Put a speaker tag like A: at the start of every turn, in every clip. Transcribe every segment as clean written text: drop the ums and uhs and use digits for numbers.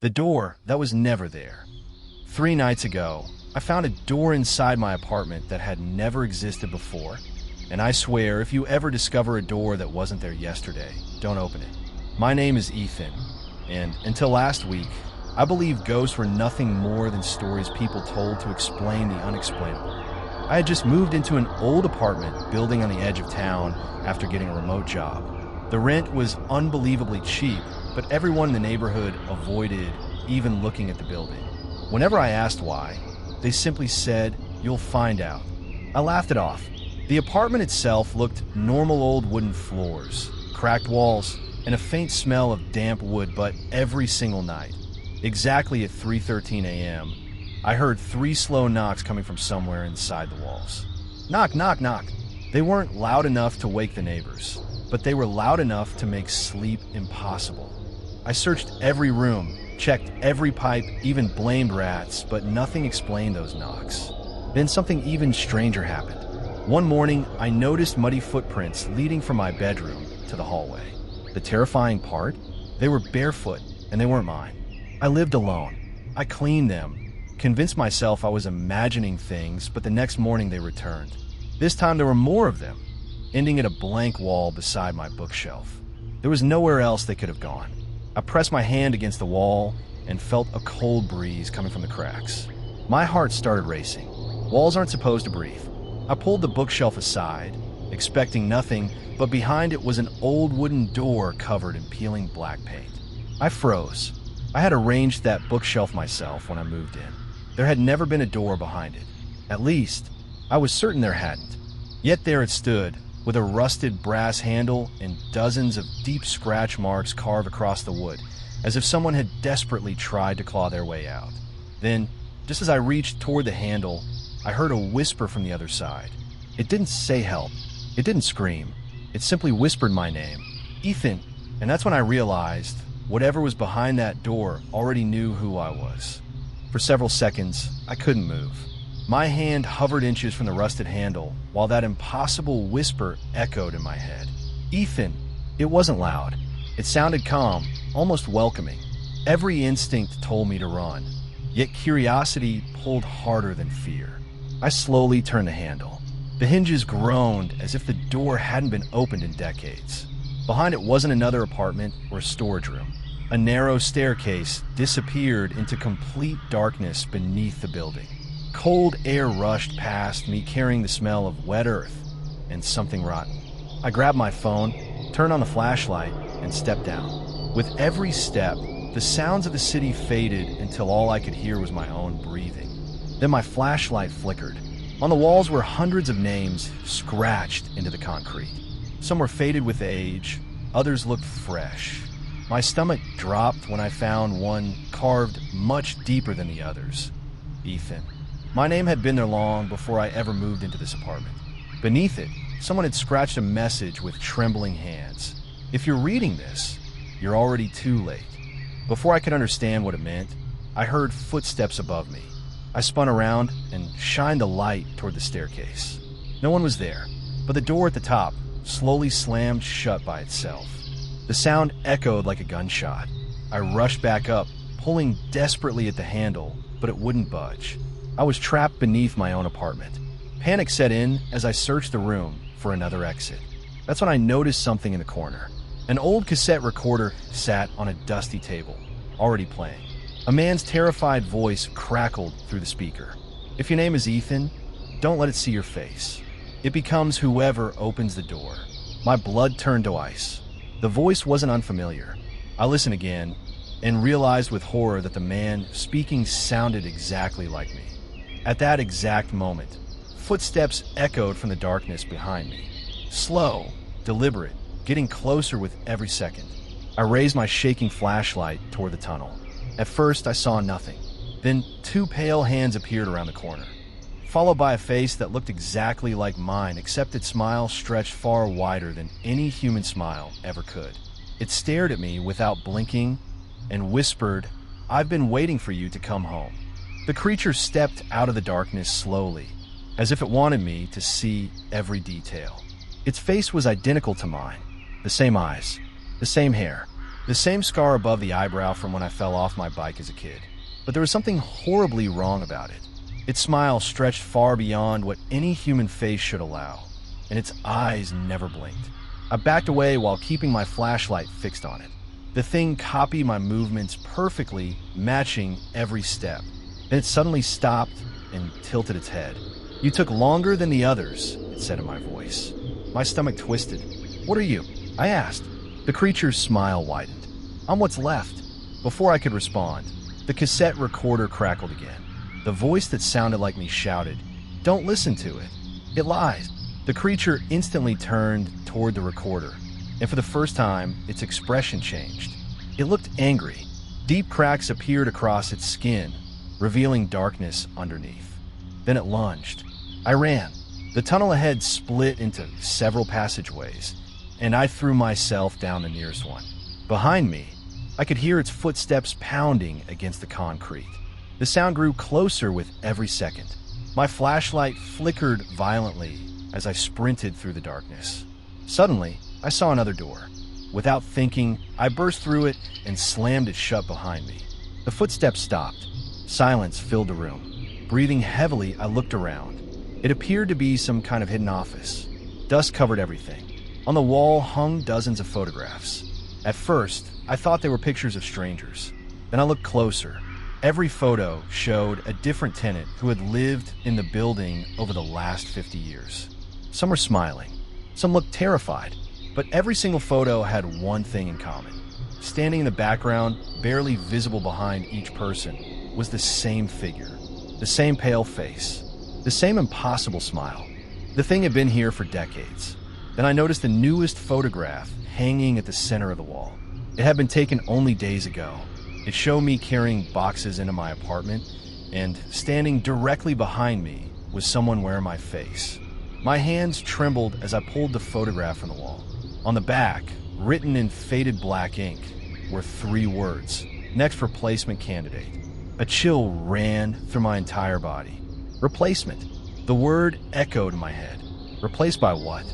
A: The door that was never there. 3 nights ago, I found a door inside my apartment that had never existed before, and I swear if you ever discover a door that wasn't there yesterday, don't open it. My name is Ethan, and until last week, I believed ghosts were nothing more than stories people told to explain the unexplainable. I had just moved into an old apartment building on the edge of town after getting a remote job. The rent was unbelievably cheap, but everyone in the neighborhood avoided even looking at the building. Whenever I asked why, they simply said, "You'll find out." I laughed it off. The apartment itself looked normal old wooden floors, cracked walls, and a faint smell of damp wood, but every single night, exactly at 3:13 a.m., I heard 3 slow knocks coming from somewhere inside the walls. Knock, knock, knock. They weren't loud enough to wake the neighbors, but they were loud enough to make sleep impossible. I searched every room, checked every pipe, even blamed rats, but nothing explained those knocks. Then something even stranger happened. One morning, I noticed muddy footprints leading from my bedroom to the hallway. The terrifying part? They were barefoot, and they weren't mine. I lived alone. I cleaned them, convinced myself I was imagining things, but the next morning they returned. This time there were more of them, ending at a blank wall beside my bookshelf. There was nowhere else they could have gone. I pressed my hand against the wall and felt a cold breeze coming from the cracks. My heart started racing. Walls aren't supposed to breathe. I pulled the bookshelf aside, expecting nothing, but behind it was an old wooden door covered in peeling black paint. I froze. I had arranged that bookshelf myself when I moved in. There had never been a door behind it. At least, I was certain there hadn't. Yet there it stood, with a rusted brass handle and dozens of deep scratch marks carved across the wood, as if someone had desperately tried to claw their way out. Then, just as I reached toward the handle, I heard a whisper from the other side. It didn't say help. It didn't scream. It simply whispered my name, Ethan, and that's when I realized whatever was behind that door already knew who I was. For several seconds, I couldn't move. My hand hovered inches from the rusted handle, while that impossible whisper echoed in my head. Ethan! It wasn't loud. It sounded calm, almost welcoming. Every instinct told me to run, yet curiosity pulled harder than fear. I slowly turned the handle. The hinges groaned as if the door hadn't been opened in decades. Behind it wasn't another apartment or storage room. A narrow staircase disappeared into complete darkness beneath the building. Cold air rushed past me, carrying the smell of wet earth and something rotten. I grabbed my phone, turned on the flashlight, and stepped down. With every step, the sounds of the city faded until all I could hear was my own breathing. Then my flashlight flickered. On the walls were hundreds of names scratched into the concrete. Some were faded with age, others looked fresh. My stomach dropped when I found one carved much deeper than the others. Ethan. My name had been there long before I ever moved into this apartment. Beneath it, someone had scratched a message with trembling hands. If you're reading this, you're already too late. Before I could understand what it meant, I heard footsteps above me. I spun around and shined the light toward the staircase. No one was there, but the door at the top slowly slammed shut by itself. The sound echoed like a gunshot. I rushed back up, pulling desperately at the handle, but it wouldn't budge. I was trapped beneath my own apartment. Panic set in as I searched the room for another exit. That's when I noticed something in the corner. An old cassette recorder sat on a dusty table, already playing. A man's terrified voice crackled through the speaker. If your name is Ethan, don't let it see your face. It becomes whoever opens the door. My blood turned to ice. The voice wasn't unfamiliar. I listened again and realized with horror that the man speaking sounded exactly like me. At that exact moment, footsteps echoed from the darkness behind me. Slow, deliberate, getting closer with every second. I raised my shaking flashlight toward the tunnel. At first, I saw nothing. Then 2 pale hands appeared around the corner, followed by a face that looked exactly like mine, except its smile stretched far wider than any human smile ever could. It stared at me without blinking and whispered, "I've been waiting for you to come home." The creature stepped out of the darkness slowly, as if it wanted me to see every detail. Its face was identical to mine. The same eyes, the same hair, The same scar above the eyebrow from when I fell off my bike as a kid. But there was something horribly wrong about it. Its smile stretched far beyond what any human face should allow, and its eyes never blinked. I backed away while keeping my flashlight fixed on it. The thing copied my movements perfectly, matching every step. Then it suddenly stopped and tilted its head. "You took longer than the others," it said in my voice. My stomach twisted. "What are you?" I asked. The creature's smile widened. "I'm what's left." Before I could respond, the cassette recorder crackled again. The voice that sounded like me shouted, "Don't listen to it. It lies." The creature instantly turned toward the recorder, and for the first time, its expression changed. It looked angry. Deep cracks appeared across its skin, revealing darkness underneath. Then it lunged. I ran. The tunnel ahead split into several passageways, and I threw myself down the nearest one. Behind me, I could hear its footsteps pounding against the concrete. The sound grew closer with every second. My flashlight flickered violently as I sprinted through the darkness. Suddenly, I saw another door. Without thinking, I burst through it and slammed it shut behind me. The footsteps stopped. Silence filled the room. Breathing heavily, I looked around. It appeared to be some kind of hidden office. Dust covered everything. On the wall hung dozens of photographs. At first, I thought they were pictures of strangers. Then I looked closer. Every photo showed a different tenant who had lived in the building over the last 50 years. Some were smiling. Some looked terrified. But every single photo had one thing in common. Standing in the background, barely visible behind each person, was the same figure. The same pale face. The same impossible smile. The thing had been here for decades. Then I noticed the newest photograph hanging at the center of the wall. It had been taken only days ago. It showed me carrying boxes into my apartment, and standing directly behind me was someone wearing my face. My hands trembled as I pulled the photograph from the wall. On the back, written in faded black ink, were 3 words: "Next replacement candidate." A chill ran through my entire body. Replacement. The word echoed in my head. Replaced by what?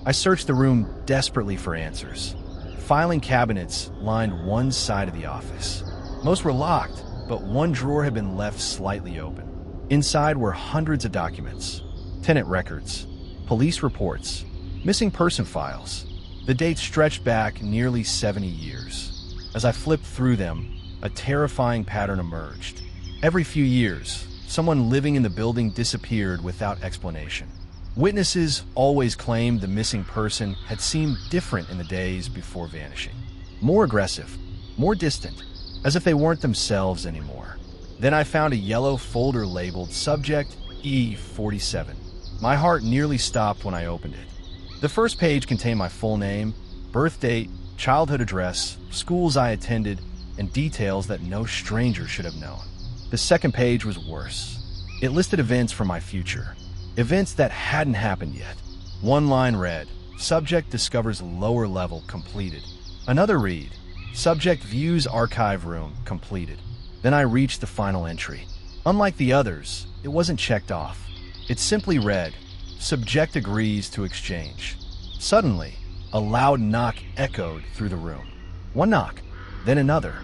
A: I searched the room desperately for answers. Filing cabinets lined one side of the office. Most were locked, but one drawer had been left slightly open. Inside were hundreds of documents: tenant records, police reports, missing person files. The dates stretched back nearly 70 years. As I flipped through them, a terrifying pattern emerged. Every few years, someone living in the building disappeared without explanation. Witnesses always claimed the missing person had seemed different in the days before vanishing. More aggressive, more distant, as if they weren't themselves anymore. Then I found a yellow folder labeled Subject E47. My heart nearly stopped when I opened it. The first page contained my full name, birth date, childhood address, schools I attended, and details that no stranger should have known. The second page was worse. It listed events from my future, events that hadn't happened yet. One line read, "Subject discovers lower level completed." Another read, "Subject views archive room completed." Then I reached the final entry. Unlike the others, it wasn't checked off. It simply read, "Subject agrees to exchange." Suddenly, a loud knock echoed through the room. One knock, then another,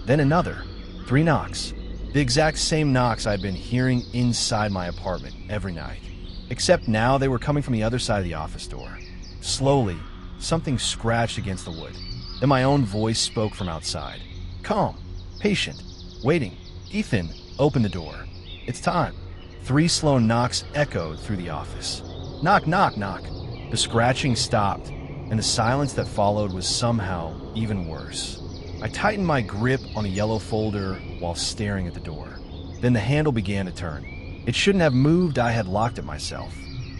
A: then another. 3 knocks. The exact same knocks I'd been hearing inside my apartment every night. Except now they were coming from the other side of the office door. Slowly, something scratched against the wood. Then my own voice spoke from outside. Calm, patient, waiting. "Ethan, open the door. It's time." 3 slow knocks echoed through the office. Knock, knock, knock. The scratching stopped, and the silence that followed was somehow even worse. I tightened my grip on the yellow folder while staring at the door. Then the handle began to turn. It shouldn't have moved. I had locked it myself.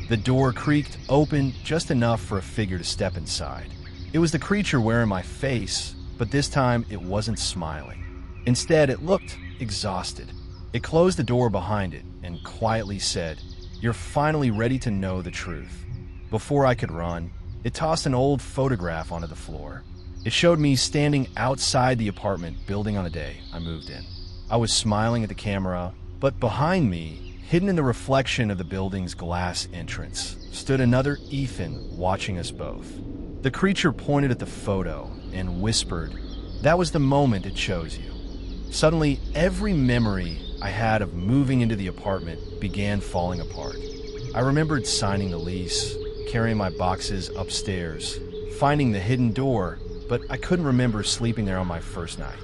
A: The door creaked open just enough for a figure to step inside. It was the creature wearing my face, but this time it wasn't smiling. Instead, it looked exhausted. It closed the door behind it and quietly said, "You're finally ready to know the truth." Before I could run, it tossed an old photograph onto the floor. It showed me standing outside the apartment building on the day I moved in. I was smiling at the camera, but behind me, hidden in the reflection of the building's glass entrance, stood another Ethan watching us both. The creature pointed at the photo and whispered, That was the moment it chose you. Suddenly, every memory I had of moving into the apartment began falling apart. I remembered signing the lease, carrying my boxes upstairs, finding the hidden door, but I couldn't remember sleeping there on my first night.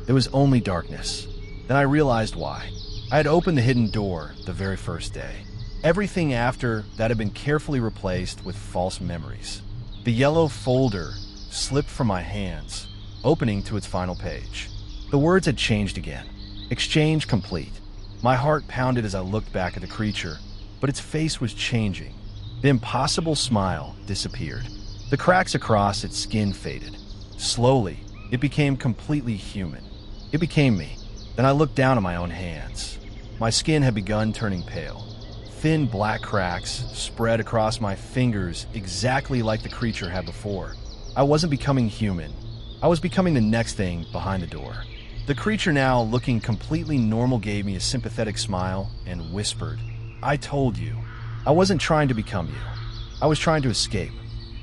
A: There was only darkness. Then I realized why. I had opened the hidden door the very first day. Everything after that had been carefully replaced with false memories. The yellow folder slipped from my hands, opening to its final page. The words had changed again. Exchange complete. My heart pounded as I looked back at the creature, but its face was changing. The impossible smile disappeared. The cracks across its skin faded. Slowly, it became completely human. It became me. Then I looked down at my own hands. My skin had begun turning pale. Thin black cracks spread across my fingers exactly like the creature had before. I wasn't becoming human. I was becoming the next thing behind the door. The creature, now looking completely normal, gave me a sympathetic smile and whispered, "I told you." I wasn't trying to become you. I was trying to escape.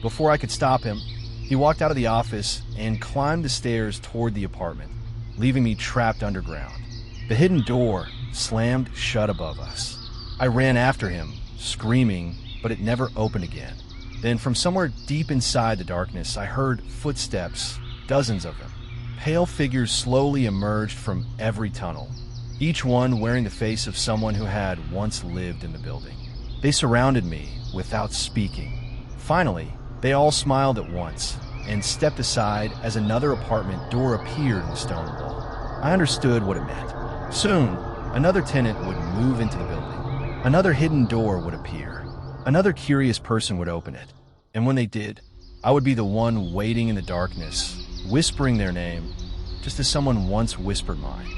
A: Before I could stop him, he walked out of the office and climbed the stairs toward the apartment, leaving me trapped underground. The hidden door slammed shut above us. I ran after him, screaming, but it never opened again. Then from somewhere deep inside the darkness, I heard footsteps, dozens of them. Pale figures slowly emerged from every tunnel, each one wearing the face of someone who had once lived in the building. They surrounded me without speaking. Finally, they all smiled at once and stepped aside as another apartment door appeared in the stone wall. I understood what it meant. Soon, another tenant would move into the building. Another hidden door would appear. Another curious person would open it. And when they did, I would be the one waiting in the darkness, whispering their name, just as someone once whispered mine.